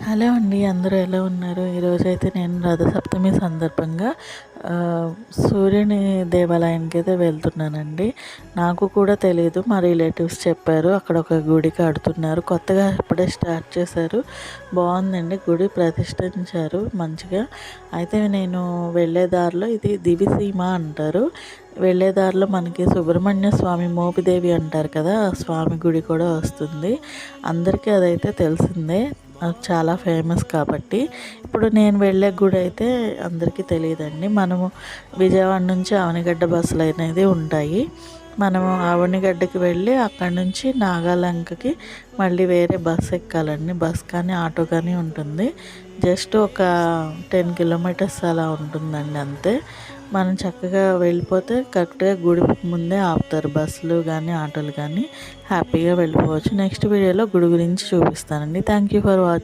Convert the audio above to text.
Hello అండి, అందరూ ఎలా ఉన్నారు? ఈరోజైతే నేను రథసప్తమి సందర్భంగా సూర్యుని దేవాలయానికి అయితే వెళ్తున్నానండి. నాకు కూడా తెలీదు, మా రిలేటివ్స్ చెప్పారు. అక్కడ ఒక గుడి కడుతున్నారు, కొత్తగా ఇప్పుడే స్టార్ట్ చేశారు. బాగుందండి, గుడి ప్రతిష్ఠించారు మంచిగా. అయితే నేను వెళ్ళే దారిలో, ఇది దివిసీమ అంటారు, వెళ్ళే దారిలో మనకి సుబ్రహ్మణ్య స్వామి మోపిదేవి అంటారు కదా, ఆ స్వామి గుడి కూడా వస్తుంది. అందరికీ అదైతే తెలిసిందే, అది చాలా ఫేమస్ కాబట్టి. ఇప్పుడు నేను వెళ్ళే గుడి అయితే అందరికీ తెలియదండి. మనము విజయవాడ నుంచి అవనిగడ్డ బస్సులు అనేది ఉంటాయి. మనము అవనిగడ్డకి వెళ్ళి అక్కడి నుంచి నాగాలంకకి మళ్ళీ వేరే బస్సు ఎక్కాలండి. బస్ కానీ ఆటో కానీ ఉంటుంది. జస్ట్ ఒక 10 కిలోమీటర్స్ అలా ఉంటుందండి, అంతే. మనం చక్కగా వెళ్ళిపోతే కరెక్ట్గా గుడి ముందే ఆపుతారు బస్సులు కానీ ఆటోలు కానీ. హ్యాపీగా వెళ్ళిపోవచ్చు. నెక్స్ట్ వీడియోలో గుడి గురించి చూపిస్తానండి. Thank you for watching.